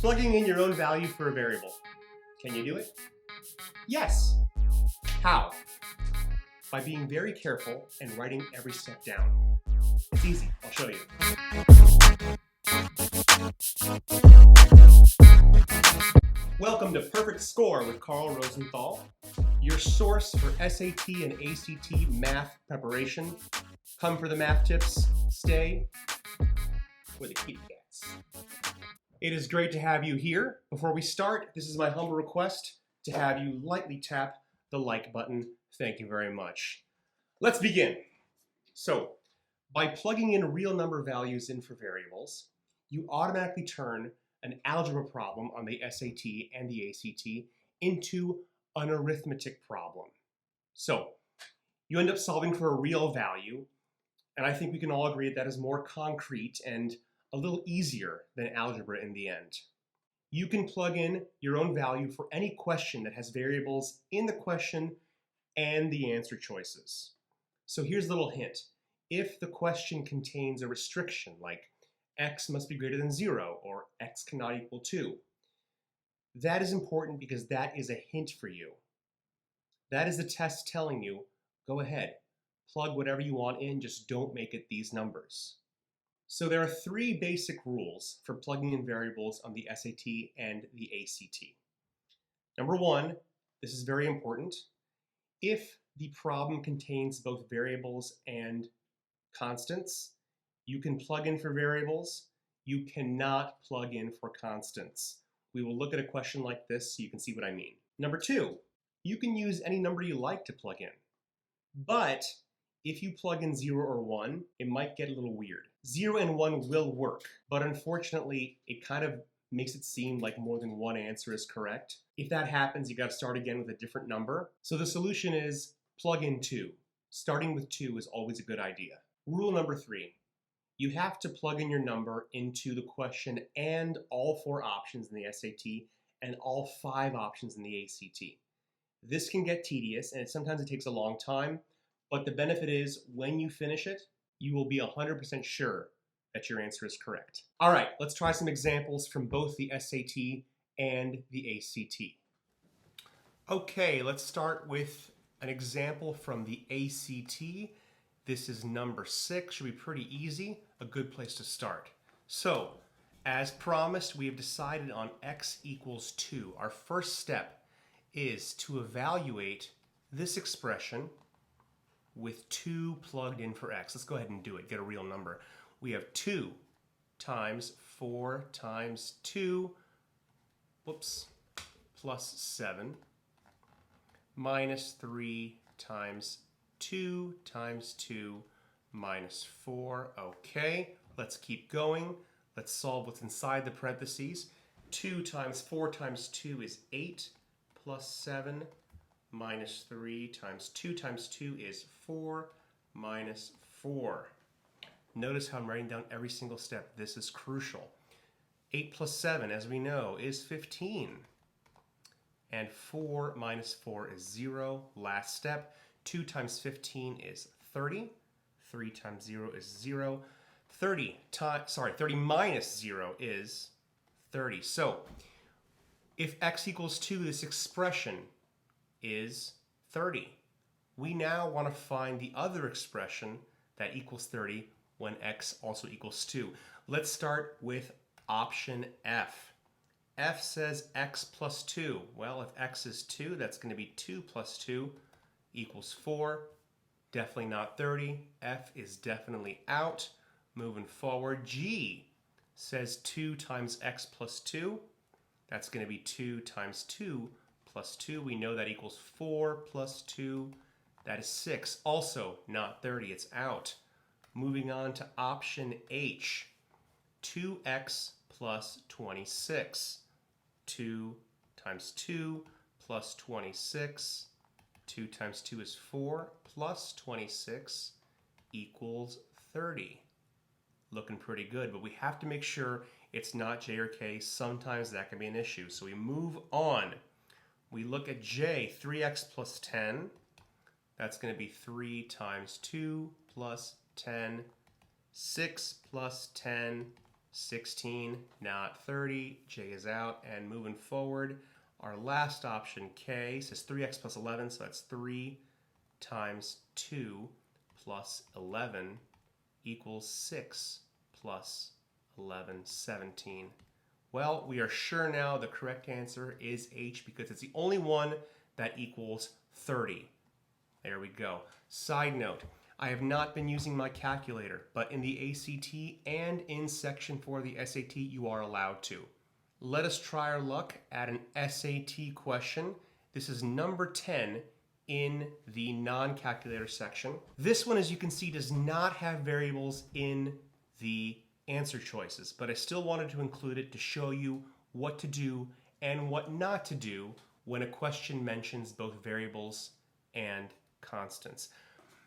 Plugging in your own value for a variable. Can you do it? Yes. How? By being very careful and writing every step down. It's easy. I'll show you. Welcome to Perfect Score with Carl Rosenthal, your source for SAT and ACT math preparation. Come for the math tips, stay for the kitty cats. It is great to have you here. Before we start, this is my humble request to have you lightly tap the like button. Thank you very much. Let's begin. So, by plugging in real number values in for variables, you automatically turn an algebra problem on the SAT and the ACT into an arithmetic problem. So, you end up solving for a real value, and I think we can all agree that is more concrete and a little easier than algebra in the end. You can plug in your own value for any question that has variables in the question and the answer choices. So here's a little hint. If the question contains a restriction like x must be greater than 0 or x cannot equal 2, that is important because that is a hint for you. That is the test telling you, go ahead, plug whatever you want in, just don't make it these numbers. So there are three basic rules for plugging in variables on the SAT and the ACT. Number one, this is very important. If the problem contains both variables and constants, you can plug in for variables. You cannot plug in for constants. We will look at a question like this so you can see what I mean. Number two, you can use any number you like to plug in. But if you plug in 0 or 1, it might get a little weird. 0 and 1 will work, but unfortunately, it kind of makes it seem like more than one answer is correct. If that happens, you got to start again with a different number. So the solution is plug in 2. Starting with 2 is always a good idea. Rule number 3, you have to plug in your number into the question and all 4 options in the SAT and all 5 options in the ACT. This can get tedious and sometimes it takes a long time, but the benefit is when you finish it, you will be 100% sure that your answer is correct. All right, let's try some examples from both the SAT and the ACT. Okay, let's start with an example from the ACT. This is number 6, should be pretty easy, a good place to start. So, as promised, we have decided on x equals 2. Our first step is to evaluate this expression with 2 plugged in for x. Let's go ahead and do it, get a real number. We have 2 times 4 times 2, plus 7, minus 3 times 2 times 2 minus 4. Okay, let's keep going. Let's solve what's inside the parentheses. 2 times 4 times 2 is 8, plus 7 minus 3 times 2 is 4 minus 4. Notice how I'm writing down every single step. This is crucial. 8 plus 7, as we know, is 15. And 4 minus 4 is 0. Last step. 2 times 15 is 30. 3 times 0 is 0. 30 minus 0 is 30. So, if x equals 2, this expression is 30. We now want to find the other expression that equals 30 when x also equals 2. Let's start with option F. F says x plus 2. Well, if x is 2, that's going to be 2 plus 2 equals 4. Definitely not 30. F is definitely out. Moving forward, G says 2 times x plus 2. That's going to be 2 times 2 plus 2. We know that equals 4 plus 2. That is 6. Also not 30. It's out. Moving on to option H. 2x plus 26. 2 times 2 plus 26. 2 times 2 is 4 plus 26 equals 30. Looking pretty good, but we have to make sure it's not J or K. Sometimes that can be an issue. So we move on. We look at J, 3x plus 10. That's going to be 3 times 2 plus 10. 6 plus 10 16, not 30. J is out. And moving forward, our last option, K, says 3x plus 11, so that's 3 times 2 plus 11 equals 6 plus 11, 17. Well, we are sure now the correct answer is H because it's the only one that equals 30. There we go. Side note, I have not been using my calculator, but in the ACT and in section 4 of the SAT, you are allowed to. Let us try our luck at an SAT question. This is number 10 in the non-calculator section. This one, as you can see, does not have variables in the answer choices, but I still wanted to include it to show you what to do and what not to do when a question mentions both variables and constants.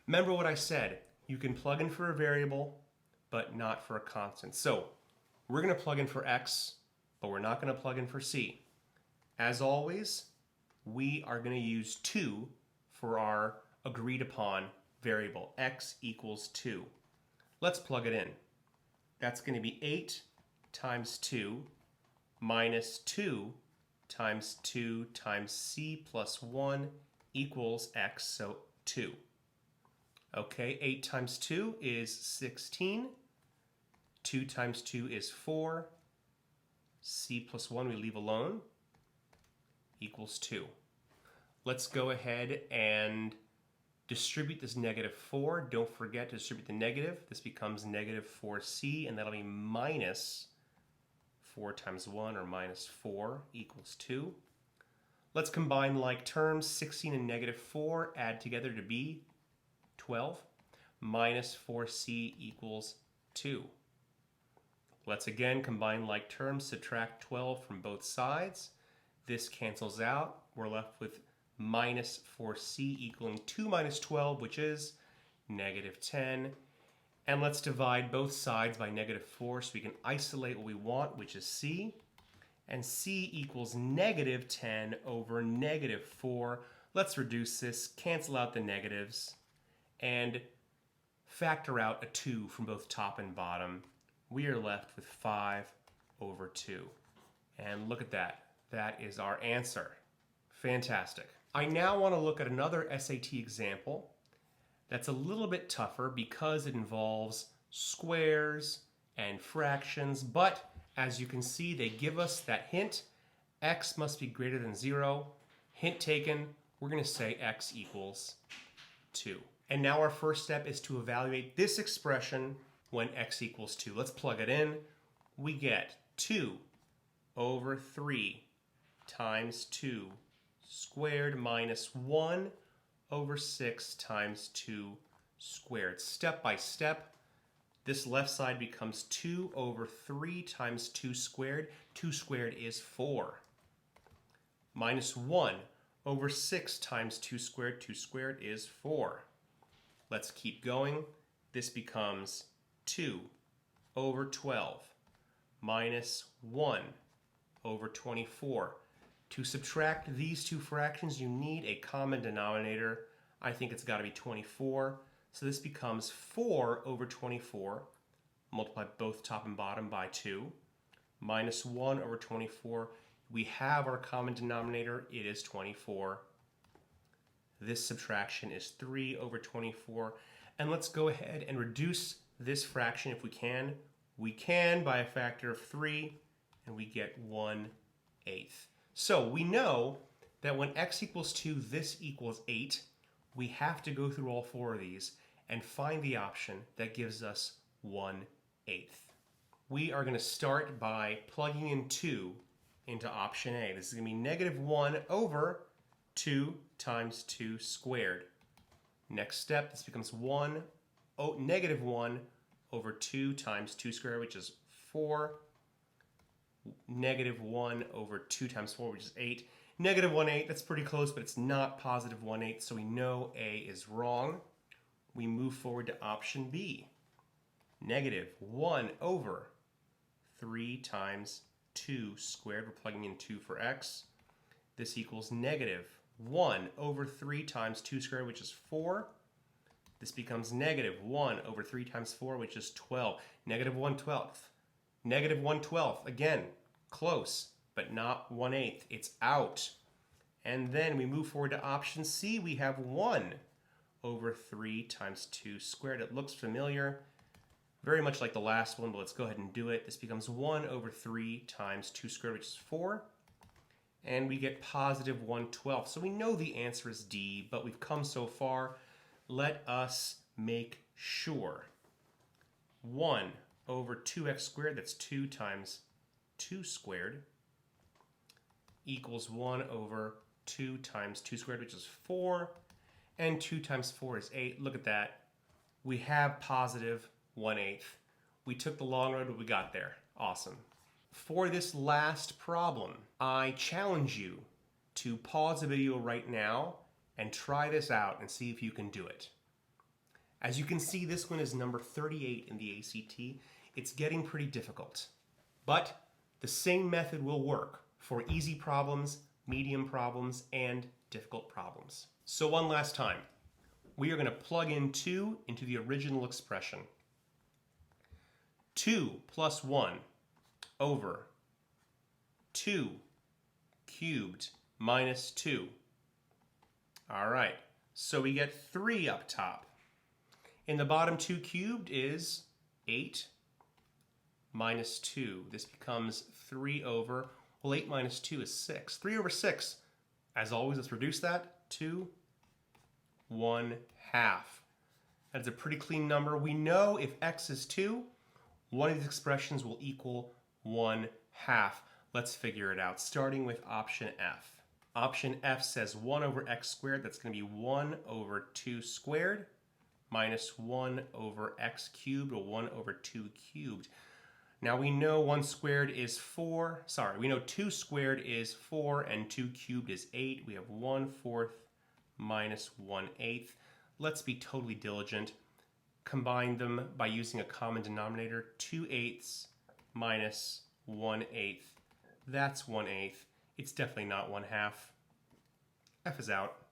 Remember what I said, you can plug in for a variable, but not for a constant. So we're going to plug in for x, but we're not going to plug in for c. As always, we are going to use 2 for our agreed upon variable. X equals 2. Let's plug it in. That's going to be 8 times 2 minus 2 times 2 times c plus 1 equals x, so 2. Okay, 8 times 2 is 16. 2 times 2 is 4. C plus 1 we leave alone equals 2. Let's go ahead and distribute this negative 4. Don't forget to distribute the negative. This becomes negative 4c, and that'll be minus 4 times 1, or minus 4, equals 2. Let's combine like terms. 16 and negative 4 add together to be 12. Minus 4c equals 2. Let's again combine like terms, subtract 12 from both sides. This cancels out. We're left with minus 4c equaling 2 minus 12, which is negative 10. And let's divide both sides by negative 4 so we can isolate what we want, which is c. And c equals negative 10 over negative 4. Let's reduce this, cancel out the negatives, and factor out a 2 from both top and bottom. We are left with 5 over 2. And look at that. That is our answer. Fantastic. I now want to look at another SAT example that's a little bit tougher because it involves squares and fractions, but as you can see, they give us that hint. X must be greater than 0. Hint taken. We're going to say x equals 2. And now our first step is to evaluate this expression when x equals 2. Let's plug it in. We get 2 over 3 times 2 squared minus 1 over 6 times 2 squared. Step by step, this left side becomes 2 over 3 times 2 squared. 2 squared is 4. Minus 1 over 6 times 2 squared. 2 squared is 4. Let's keep going. This becomes 2 over 12 minus 1 over 24. To subtract these two fractions, you need a common denominator. I think it's got to be 24. So this becomes 4 over 24. Multiply both top and bottom by 2. Minus 1 over 24. We have our common denominator. It is 24. This subtraction is 3 over 24. And let's go ahead and reduce this fraction if we can. We can by a factor of 3, and we get 1/8. So we know that when x equals 2, this equals 8. We have to go through all 4 of these and find the option that gives us 1/8. We are going to start by plugging in 2 into option A. This is going to be negative 1 over 2 times 2 squared. Next step, this becomes negative 1 over 2 times 2 squared, which is 4. Negative 1 over 2 times 4, which is 8. Negative 1/8, that's pretty close, but it's not positive 1/8, so we know A is wrong. We move forward to option B. Negative 1 over 3 times 2 squared. We're plugging in 2 for x. This equals negative 1 over 3 times 2 squared, which is 4. This becomes negative 1 over 3 times 4, which is 12. Negative 1/12. Negative 1/12, again, close, but not 1/8. It's out. And then we move forward to option C. We have 1 over 3 times 2 squared. It looks familiar, very much like the last one, but let's go ahead and do it. This becomes 1 over 3 times 2 squared, which is 4. And we get positive 1/12. So we know the answer is D, but we've come so far. Let us make sure. 1 over 2x squared, that's 2 times 2 squared, equals 1 over 2 times 2 squared, which is 4. And 2 times 4 is 8. Look at that. We have positive 1/8. We took the long road, but we got there. Awesome. For this last problem, I challenge you to pause the video right now and try this out and see if you can do it. As you can see, this one is number 38 in the ACT. It's getting pretty difficult, but the same method will work for easy problems, medium problems, and difficult problems. So one last time, we are going to plug in 2 into the original expression. 2 plus 1 over 2 cubed minus 2. All right, so we get 3 up top. In the bottom, 2 cubed is 8 minus 2. This becomes 3 over, well, 8 minus 2 is 6. 3 over 6. As always, let's reduce that to 1/2. That's a pretty clean number. We know if x is 2, one of these expressions will equal 1/2. Let's figure it out, starting with option F. Option F says 1 over x squared. That's going to be 1 over 2 squared minus 1 over x cubed, or 1 over 2 cubed. Now we know 1 squared is 4. Sorry, we know 2 squared is 4 and 2 cubed is 8. We have 1/4 minus 1/8. Let's be totally diligent. Combine them by using a common denominator. 2/8 minus 1/8. That's 1/8. It's definitely not 1/2. F is out.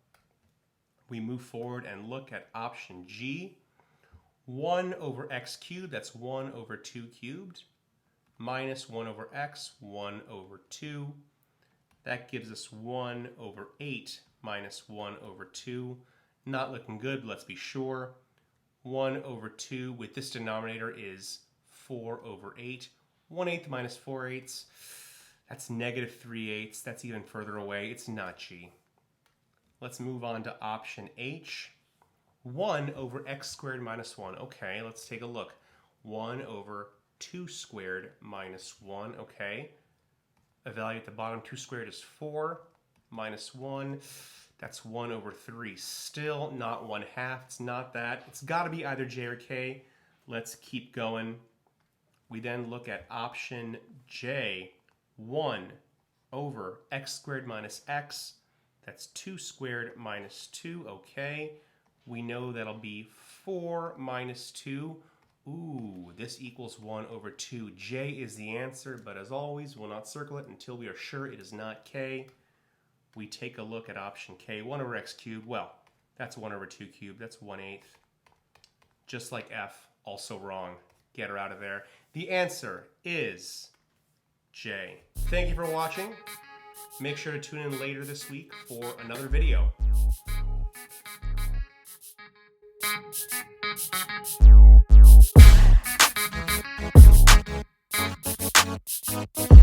We move forward and look at option G. 1 over x cubed, that's 1 over 2 cubed, minus 1 over x, 1 over 2. That gives us 1 over 8 minus 1 over 2. Not looking good, but let's be sure. 1 over 2 with this denominator is 4 over 8. 1/8 minus 4/8, that's negative 3/8. That's even further away. It's not G. Let's move on to option H. 1 over x squared minus 1. Okay, let's take a look. 1 over 2 squared minus 1. Okay. Evaluate the bottom. 2 squared is 4 minus 1. That's 1 over 3. Still not 1/2. It's not that. It's got to be either J or K. Let's keep going. We then look at option J. 1 over x squared minus x. That's 2 squared minus 2. Okay. We know that'll be 4 minus 2. Ooh, this equals 1 over 2. J is the answer, but as always, we'll not circle it until we are sure it is not K. We take a look at option K. 1 over x cubed. Well, that's 1 over 2 cubed. That's 1/8. Just like F, also wrong. Get her out of there. The answer is J. Thank you for watching. Make sure to tune in later this week for another video.